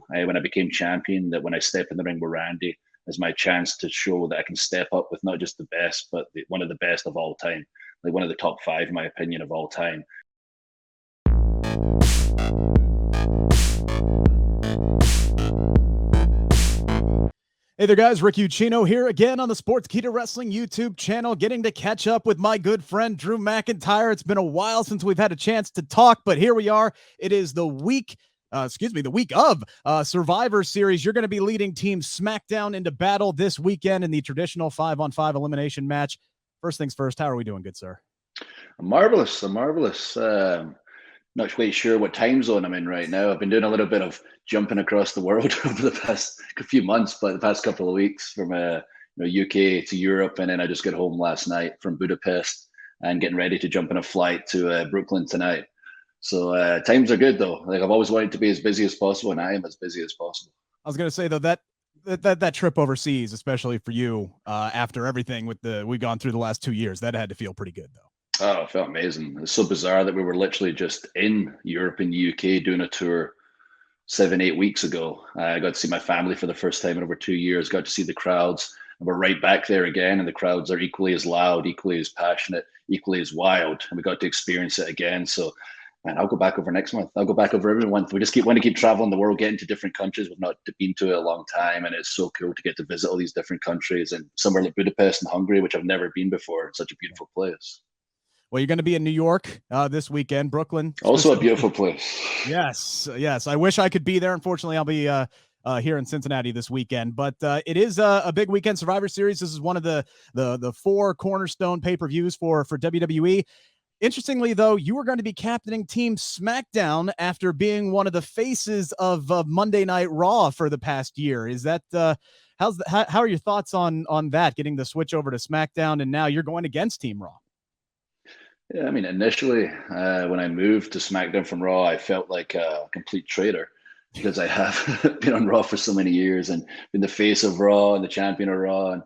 when I became champion, that when I step in the ring with Randy, is my chance to show that I can step up with not just the best, but one of the best of all time, like one of the top five, in my opinion, of all time. Hey there, guys. Rick Ucchino here again on the Sportskeeda Wrestling YouTube channel, getting to catch up with my good friend Drew McIntyre. It's been a while since we've had a chance to talk, but here we are. It is the week of Survivor Series. You're going to be leading Team SmackDown into battle this weekend in the traditional 5-on-5 elimination match. First things first, how are we doing, good sir? I'm marvelous. Not quite sure what time zone I'm in right now. I've been doing a little bit of jumping across the world over the past few months, but the past couple of weeks from UK to Europe, and then I just got home last night from Budapest and getting ready to jump on a flight to Brooklyn tonight. So times are good though. Like I've always wanted to be as busy as possible, and I am as busy as possible. I was going to say though that trip overseas, especially for you, after everything we've gone through the last 2 years, that had to feel pretty good though. Oh, it felt amazing. It's so bizarre that we were literally just in Europe and UK doing a tour 7-8 weeks ago. I got to see my family for the first time in over 2 years, got to see the crowds, and we're right back there again, and the crowds are equally as loud, equally as passionate, equally as wild, and we got to experience it again. So, man, I'll go back over next month. I'll go back over every month. We just want to keep traveling the world, getting to different countries we've not been to in a long time, and it's so cool to get to visit all these different countries, and somewhere like Budapest and Hungary, which I've never been before. It's such a beautiful place. Well, you're going to be in New York this weekend, Brooklyn. Also a beautiful place. Yes. I wish I could be there. Unfortunately, I'll be here in Cincinnati this weekend. But it is a big weekend. Survivor Series. This is one of the four cornerstone pay-per-views for WWE. Interestingly, though, you were going to be captaining Team SmackDown after being one of the faces of Monday Night Raw for the past year. Is that how are your thoughts on that? Getting the switch over to SmackDown, and now you're going against Team Raw. Yeah, I mean, initially, when I moved to SmackDown from Raw, I felt like a complete traitor because I have been on Raw for so many years and been the face of Raw and the champion of Raw.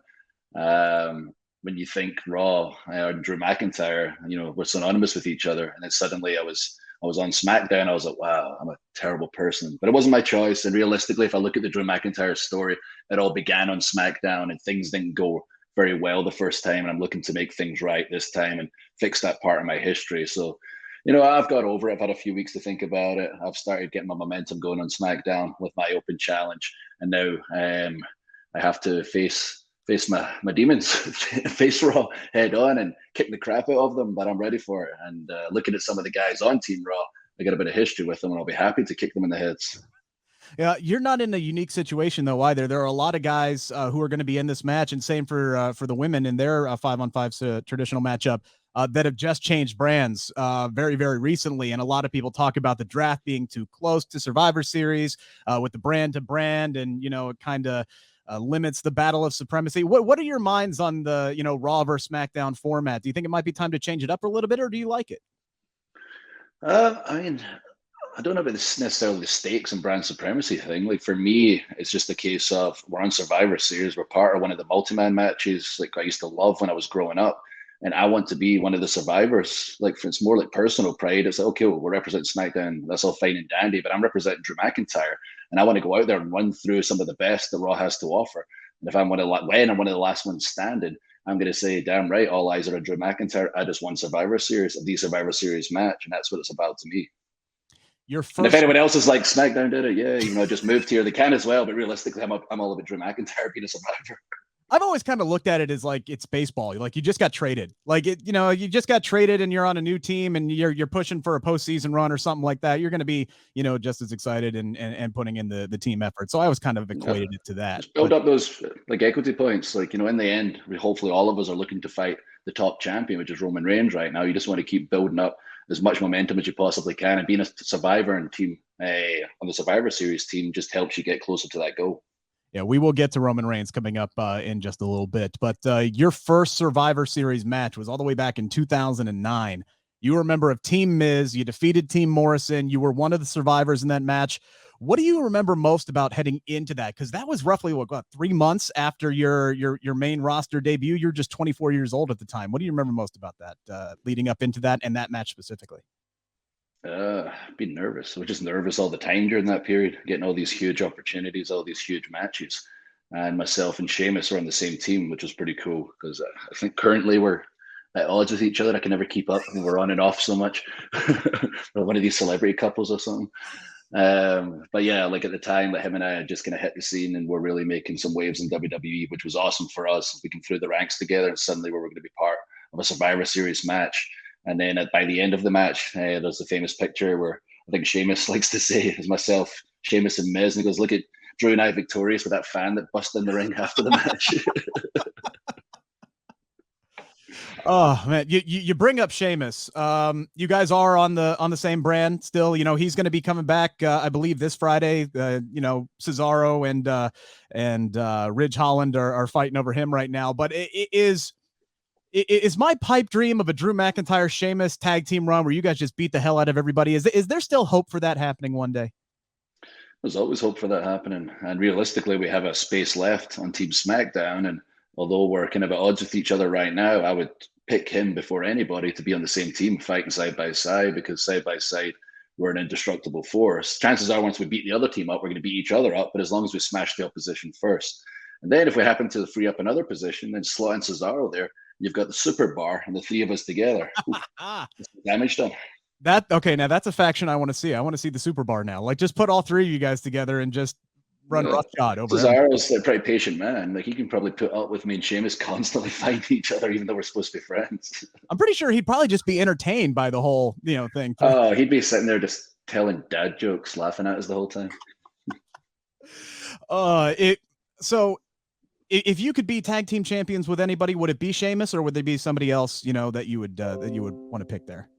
And when you think Raw and Drew McIntyre, we're synonymous with each other. And then suddenly I was on SmackDown. I was like, wow, I'm a terrible person. But it wasn't my choice. And realistically, if I look at the Drew McIntyre story, it all began on SmackDown and things didn't go very well the first time, and I'm looking to make things right this time and fix that part of my history. So, I've got over it. I've had a few weeks to think about it. I've started getting my momentum going on SmackDown with my open challenge, and now I have to face my demons, face Raw head on and kick the crap out of them. But I'm ready for it. And looking at some of the guys on Team Raw, I got a bit of history with them, and I'll be happy to kick them in the heads. Yeah, you're not in a unique situation though either. There are a lot of guys who are going to be in this match, and same for the women in their 5-on-5 traditional matchup that have just changed brands very, very recently. And a lot of people talk about the draft being too close to Survivor Series with the brand to brand, and it kind of limits the battle of supremacy. What are your minds on the Raw versus SmackDown format? Do you think it might be time to change it up a little bit, or do you like it? I don't know about this necessarily the stakes and brand supremacy thing. Like for me, it's just a case of we're on Survivor Series. We're part of one of the multi-man matches like I used to love when I was growing up. And I want to be one of the survivors. Like it's more like personal pride. It's like, okay, well, we're representing SmackDown. That's all fine and dandy, but I'm representing Drew McIntyre. And I want to go out there and run through some of the best that Raw has to offer. And if I'm when I'm one of the last ones standing, I'm going to say, damn right, all eyes are on Drew McIntyre. I just won Survivor Series, the Survivor Series match. And that's what it's about to me. And if anyone else is like SmackDown did it, yeah, just moved here. They can as well, but realistically, I'm all about Drew McIntyre being a survivor. I've always kind of looked at it as like it's baseball. Like you just got traded. Like you just got traded and you're on a new team and you're pushing for a postseason run or something like that. You're going to be just as excited and putting in the team effort. So I was kind of equated it to that. Just build up those like equity points. Like in the end, hopefully all of us are looking to fight the top champion, which is Roman Reigns right now. You just want to keep building up as much momentum as you possibly can, and being a survivor and team on the Survivor Series team just helps you get closer to that goal. Yeah, we will get to Roman Reigns coming up in just a little bit, but your first Survivor Series match was all the way back in 2009. You were a member of Team Miz. You defeated Team Morrison. You were one of the survivors in that match. What do you remember most about heading into that? Because that was roughly 3 months after your main roster debut. You're just 24 years old at the time. What do you remember most about that leading up into that and that match specifically? Being nervous. We're just nervous all the time during that period, getting all these huge opportunities, all these huge matches. And myself and Sheamus are on the same team, which was pretty cool because I think currently we're at odds with each other. I can never keep up. We're on and off so much. We're one of these celebrity couples or something. But yeah, like at the time, like him and I had just kind of hit the scene and we're really making some waves in WWE, which was awesome for us. We came through the ranks together and suddenly we were going to be part of a Survivor Series match. And then by the end of the match, there's the famous picture where I think Sheamus likes to say, as myself, Sheamus and Miz, and he goes, look at Drew and I victorious with that fan that busted in the ring after the match. Oh man, you bring up Sheamus. You guys are on the same brand still. You know he's going to be coming back, I believe, this Friday. You know Cesaro and Ridge Holland are fighting over him right now. But it is my pipe dream of a Drew McIntyre Sheamus tag team run where you guys just beat the hell out of everybody. Is there still hope for that happening one day? There's always hope for that happening. And realistically, we have a space left on Team SmackDown. And although we're kind of at odds with each other right now, I would pick him before anybody to be on the same team fighting side by side, because side by side, we're an indestructible force. Chances are once we beat the other team up, we're going to beat each other up. But as long as we smash the opposition first. And then if we happen to free up another position, then slot in Cesaro there. You've got the super bar and the three of us together. Damage done. Okay, now that's a faction I want to see. I want to see the super bar now. Like just put all three of you guys together and just run roughshod over him. Cesaro's a pretty patient man. Like he can probably put up with me and Sheamus constantly fighting each other, even though we're supposed to be friends. I'm pretty sure he'd probably just be entertained by the whole, thing. Oh, he'd be sitting there just telling dad jokes, laughing at us the whole time. So if you could be tag team champions with anybody, would it be Sheamus or would there be somebody else, that you would want to pick there?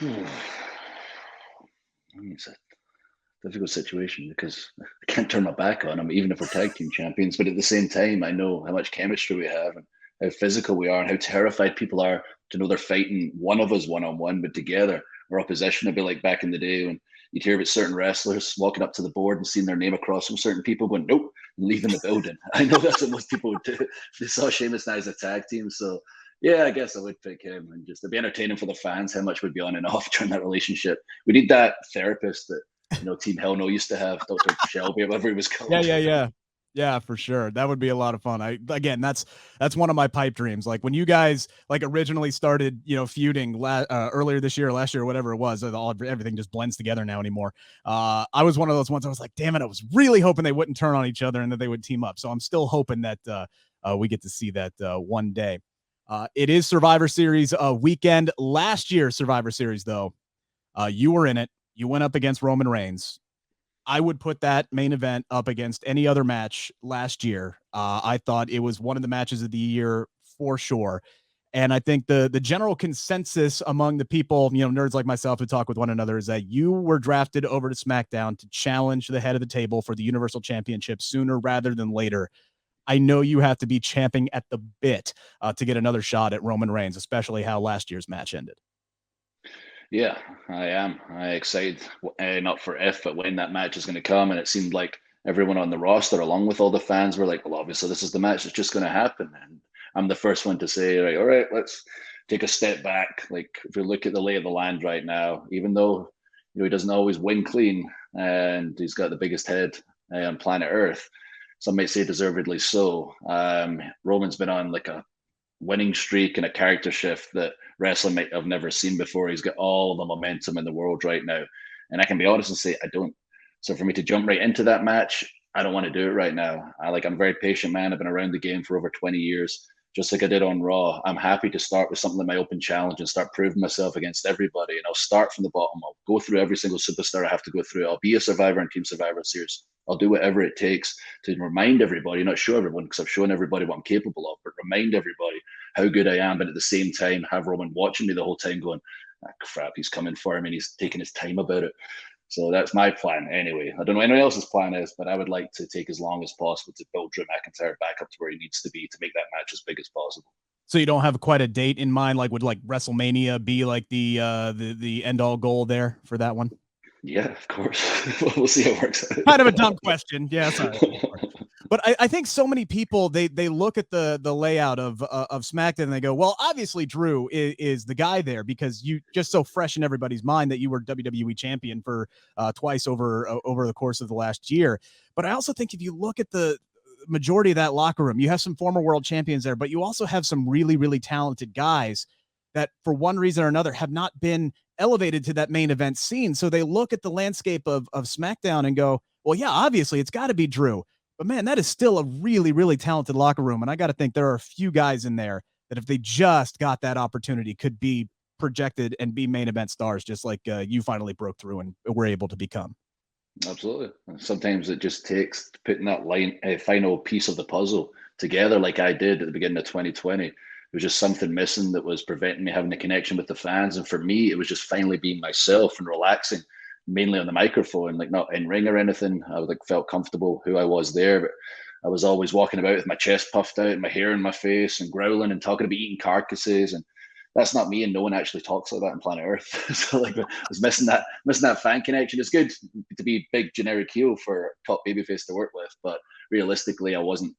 It's a difficult situation because I can't turn my back on him, even if we're tag team champions. But at the same time, I know how much chemistry we have and how physical we are and how terrified people are to know they're fighting one of us one-on-one, but together. Our opposition would be like back in the day when you'd hear about certain wrestlers walking up to the board and seeing their name across from certain people going, nope, and leaving the building. I know that's what most people would do if they saw Sheamus and I as a tag team. So yeah, I guess I would pick him, and just to be entertaining for the fans, how much would be on and off during that relationship. We need that therapist that Team Hell No used to have, Dr. Shelby, whatever he was called. Yeah, for sure. That would be a lot of fun. That's one of my pipe dreams. Like when you guys originally started, feuding earlier this year or last year or whatever it was, everything just blends together now anymore. I was one of those ones I was like, damn it, I was really hoping they wouldn't turn on each other and that they would team up. So I'm still hoping that we get to see that one day. It is Survivor Series weekend. Last year's Survivor Series, though, you were in it. You went up against Roman Reigns. I would put that main event up against any other match last year. I thought it was one of the matches of the year for sure. And I think the general consensus among the people, nerds like myself who talk with one another, is that you were drafted over to SmackDown to challenge the head of the table for the Universal Championship sooner rather than later. I know you have to be champing at the bit to get another shot at Roman Reigns, especially how last year's match ended. Yeah, I am. I'm excited, not for if, but when that match is going to come. And it seemed like everyone on the roster, along with all the fans, were like, well, obviously this is the match that's just going to happen. And I'm the first one to say, right, all right, let's take a step back. Like if you look at the lay of the land right now, even though he doesn't always win clean and he's got the biggest head on planet Earth, some might say deservedly so. Roman's been on like a winning streak and a character shift that wrestling might have never seen before. He's got all the momentum in the world right now. And I can be honest and say, I don't. So for me to jump right into that match, I don't want to do it right now. I'm a very patient man. I've been around the game for over 20 years, just like I did on Raw. I'm happy to start with something like my open challenge and start proving myself against everybody. And I'll start from the bottom. I'll go through every single superstar I have to go through. I'll be a survivor in Team Survivor Series. I'll do whatever it takes to remind everybody, not show everyone because I've shown everybody what I'm capable of, but remind everybody how good I am. But at the same time, have Roman watching me the whole time going, crap, he's coming for him and he's taking his time about it. So that's my plan anyway. I don't know what anyone else's plan is, but I would like to take as long as possible to build Drew McIntyre back up to where he needs to be to make that match as big as possible. So you don't have quite a date in mind? Like would WrestleMania be like the end all goal there for that one? Yeah, of course. We'll see how it works out. Kind of a dumb question. Yeah, sorry. But I think so many people they look at the layout of SmackDown and they go, well, obviously Drew is the guy there because you just so fresh in everybody's mind that you were WWE champion for twice over the course of the last year. But I also think if you look at the majority of that locker room, you have some former world champions there, but you also have some really, really talented guys that for one reason or another have not been elevated to that main event scene. So they look at the landscape of SmackDown and go, well, yeah, obviously it's got to be Drew. But man, that is still a really, really talented locker room. And I got to think there are a few guys in there that if they just got that opportunity could be projected and be main event stars, just like you finally broke through and were able to become. Absolutely. Sometimes it just takes putting that final piece of the puzzle together, like I did at the beginning of 2020. It was just something missing that was preventing me having a connection with the fans. And for me, it was just finally being myself and relaxing, mainly on the microphone, like not in ring or anything. I like felt comfortable who I was there, but I was always walking about with my chest puffed out and my hair in my face and growling and talking about eating carcasses. And that's not me, and no one actually talks like that on planet Earth. So like I was missing that fan connection. It's good to be big generic heel for top babyface to work with, but realistically, I wasn't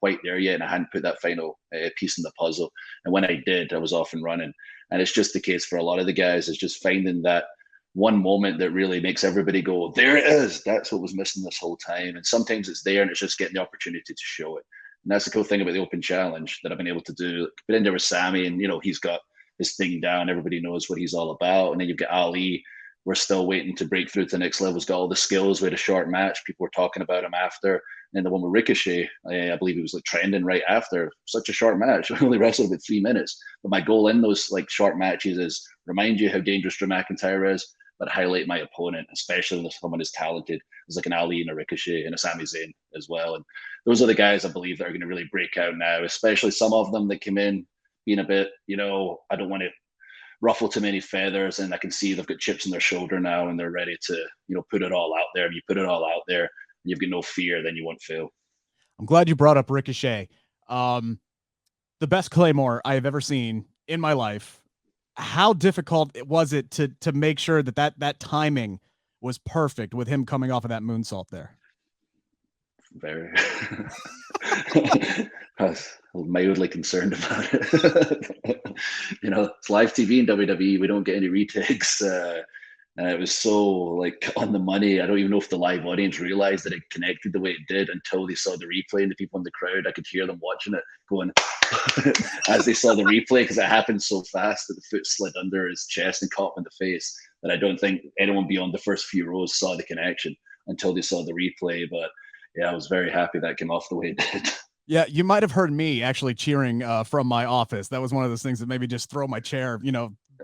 quite there yet, and I hadn't put that final piece in the puzzle. And when I did, I was off and running. And it's just the case for a lot of the guys, is just finding that one moment that really makes everybody go, there it is. That's what was missing this whole time. And sometimes it's there, and it's just getting the opportunity to show it. And that's the cool thing about the Open Challenge that I've been able to do. But in there with Sammy, and he's got his thing down. Everybody knows what he's all about. And then you've got Ali. We're still waiting to break through to the next level. He's got all the skills. We had a short match. People were talking about him after. And the one with Ricochet, I believe he was like trending right after. Such a short match. I only wrestled about 3 minutes. But my goal in those like short matches is remind you how dangerous Drew McIntyre is, but highlight my opponent, especially when someone as talented as like an Ali and a Ricochet and a Sami Zayn as well. And those are the guys I believe that are going to really break out now, especially some of them that came in being a bit, I don't want to ruffle too many feathers, and I can see they've got chips on their shoulder now and they're ready to, put it all out there. If you put it all out there and you've got no fear, then you won't fail. I'm glad you brought up Ricochet. The best Claymore I have ever seen in my life. How difficult was it to make sure that timing was perfect with him coming off of that moonsault there? Very. I was mildly concerned about it. It's live TV in WWE. We don't get any retakes. And it was so like on the money. I don't even know if the live audience realized that it connected the way it did until they saw the replay, and the people in the crowd, I could hear them watching it going as they saw the replay, because it happened so fast that the foot slid under his chest and caught him in the face that I don't think anyone beyond the first few rows saw the connection until they saw the replay. But yeah, I was very happy that came off the way it did. Yeah, you might have heard me actually cheering from my office. That was one of those things that made me just throw my chair,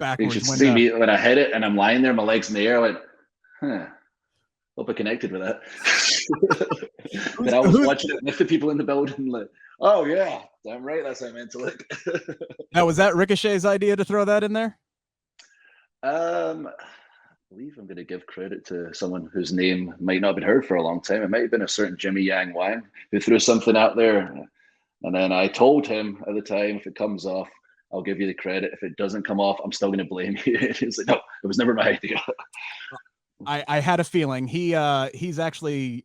backwards. You should see me when I hit it and I'm lying there, my legs in the air. I went, hope I connected with that. And I was watching it with the people in the building, like, oh yeah, damn right, that's how I meant to look. Now, was that Ricochet's idea to throw that in there? I believe I'm going to give credit to someone whose name might not have been heard for a long time. It might have been a certain Jimmy Yang Wang who threw something out there. And then I told him at the time, if it comes off, I'll give you the credit. If it doesn't come off, I'm still going to blame you. He's like, no, it was never my idea. I had a feeling he actually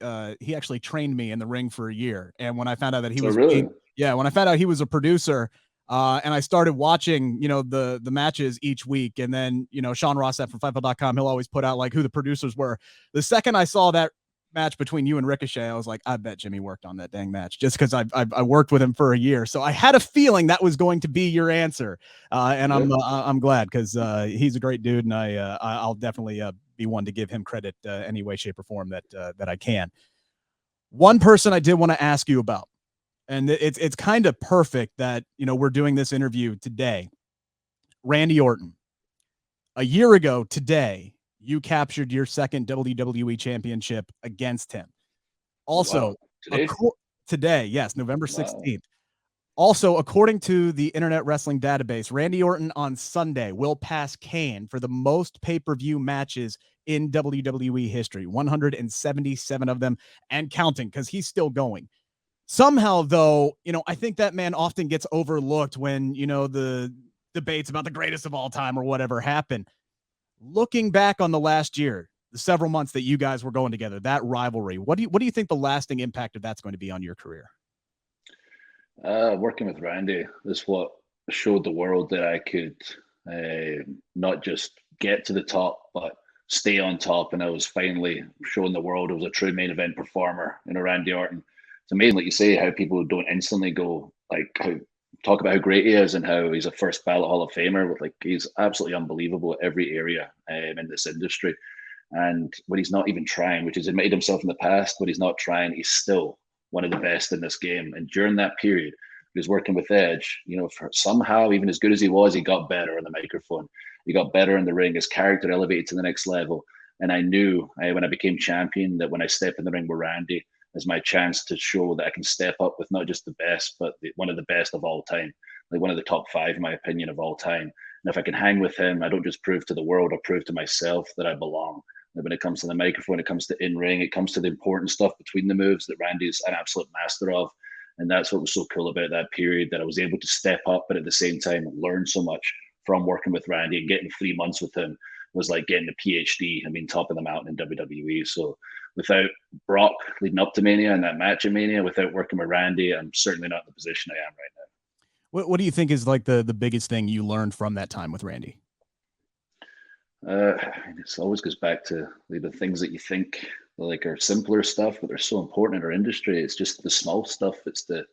trained me in the ring for a year. And when I found out that he was, really? When I found out he was a producer, and I started watching, the matches each week. And then, Sean Rossap from Fightful.com, he'll always put out like who the producers were. The second I saw that match between you and Ricochet, I was like, I bet Jimmy worked on that dang match, just because I worked with him for a year. So I had a feeling that was going to be your answer. And I'm glad, because he's a great dude, and I'll definitely be one to give him credit any way, shape, or form that I can. One person I did want to ask you about, and it's kind of perfect that, we're doing this interview today. Randy Orton. A year ago today, you captured your second WWE championship against him. Also, wow. Today, yes, November 16th. Wow. Also, according to the Internet Wrestling Database, Randy Orton on Sunday will pass Kane for the most pay-per-view matches in WWE history, 177 of them and counting, because he's still going. Somehow, though, I think that man often gets overlooked when, the debates about the greatest of all time or whatever happen. Looking back on the last year, the several months that you guys were going together, that rivalry, what do you think the lasting impact of that's going to be on your career? Working with Randy is what showed the world that I could not just get to the top, but stay on top. And I was finally showing the world I was a true main event performer in a Randy Orton. It's amazing, like you say, how people don't instantly go like talk about how great he is and how he's a first ballot Hall of Famer. Like he's absolutely unbelievable at every area in this industry. And when he's not even trying, which he's admitted himself in the past, when he's not trying, he's still one of the best in this game. And during that period, he was working with Edge. For somehow, even as good as he was, he got better on the microphone. He got better in the ring. His character elevated to the next level. And I knew when I became champion that when I step in the ring with Randy, is my chance to show that I can step up with not just the best, but one of the best of all time, like one of the top 5, in my opinion, of all time. And if I can hang with him, I don't just prove to the world, I prove to myself that I belong. And when it comes to the microphone, it comes to in-ring, it comes to the important stuff between the moves that Randy's an absolute master of. And that's what was so cool about that period, that I was able to step up, but at the same time, learn so much from working with Randy. And getting 3 months with him was like getting a PhD and being top of the mountain in WWE. So without Brock leading up to Mania and that match in Mania, without working with Randy, I'm certainly not in the position I am right now. What do you think is like the biggest thing you learned from that time with Randy? It always goes back to the things that you think like are simpler stuff, but they're so important in our industry. It's just the small stuff. It's the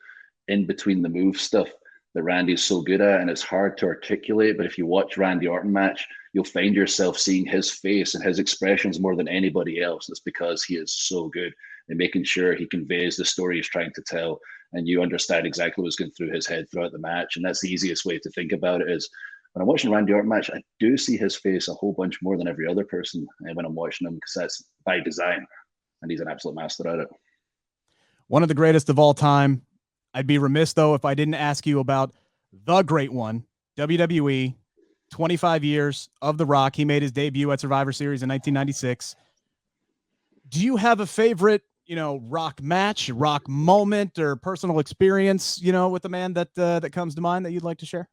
in between the move stuff that Randy's so good at, and it's hard to articulate. But if you watch Randy Orton match, you'll find yourself seeing his face and his expressions more than anybody else. That's because he is so good at making sure he conveys the story he's trying to tell, and you understand exactly what's going through his head throughout the match. And that's the easiest way to think about it is when I'm watching Randy Orton match, I do see his face a whole bunch more than every other person when I'm watching him, because that's by design, and he's an absolute master at it. One of the greatest of all time. I'd be remiss, though, if I didn't ask you about the great one, WWE, 25 years of The Rock. He made his debut at Survivor Series in 1996. Do you have a favorite, Rock match, Rock moment, or personal experience, with the man that comes to mind that you'd like to share?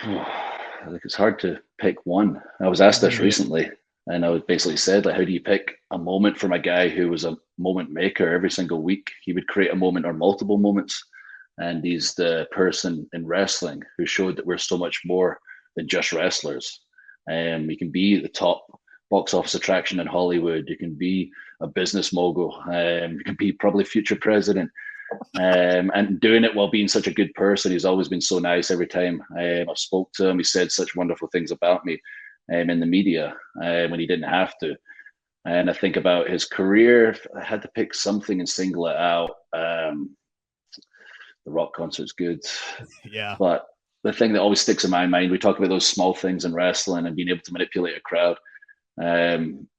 I think it's hard to pick one. I was asked this recently, and I was basically said, like, how do you pick a moment from a guy who was a moment maker every single week? He would create a moment or multiple moments. And he's the person in wrestling who showed that we're so much more than just wrestlers. We can be the top box office attraction in Hollywood. You can be a business mogul. You can be probably future president. And doing it while being such a good person. He's always been so nice every time I spoke to him. He said such wonderful things about me in the media when he didn't have to. And I think about his career. If I had to pick something and single it out, the Rock concert's good. Yeah. But the thing that always sticks in my mind, we talk about those small things in wrestling and being able to manipulate a crowd.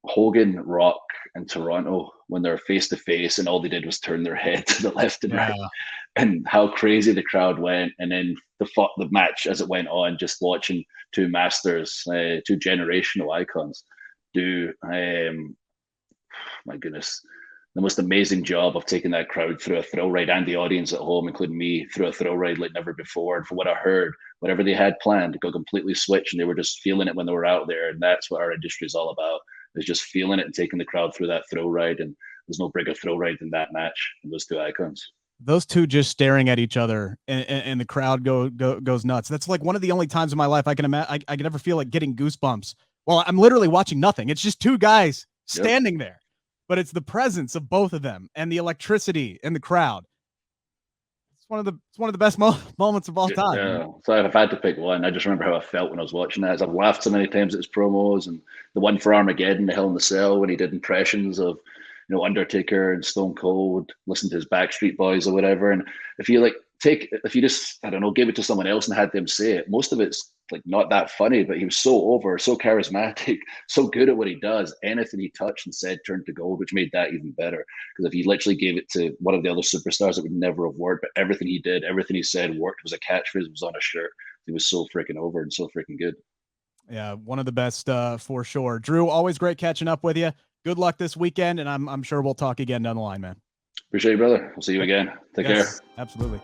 Hogan, Rock, and Toronto, when they're face to face and all they did was turn their head to the left and right, and how crazy the crowd went. And then the match as it went on, just watching two masters, two generational icons do, my goodness, the most amazing job of taking that crowd through a thrill ride, and the audience at home, including me, through a thrill ride like never before. And from what I heard, whatever they had planned, it got completely switched, and they were just feeling it when they were out there. And that's what our industry is all about, is just feeling it and taking the crowd through that thrill ride. And there's no bigger thrill ride than that match and those two icons. Those two just staring at each other, and the crowd goes nuts. That's like one of the only times in my life I can imagine I can ever feel like getting goosebumps. Well, I'm literally watching nothing. It's just two guys standing there, but it's the presence of both of them and the electricity in the crowd. It's one of the best moments of all time. Yeah. So if I had to pick one, I just remember how I felt when I was watching that. I've laughed so many times at his promos, and the one for Armageddon, the Hell in the Cell, when he did impressions of Undertaker and Stone Cold, listen to his Backstreet Boys or whatever. And if you just, I don't know, gave it to someone else and had them say it, most of it's like not that funny, but he was so over, so charismatic, so good at what he does. Anything he touched and said turned to gold, which made that even better. Because if he literally gave it to one of the other superstars, it would never have worked. But everything he did, everything he said worked. It was a catchphrase, it was on a shirt. He was so freaking over and so freaking good. Yeah, one of the best for sure. Drew, always great catching up with you. Good luck this weekend, and I'm sure we'll talk again down the line, man. Appreciate you, brother. We'll see you again. Take care. Absolutely.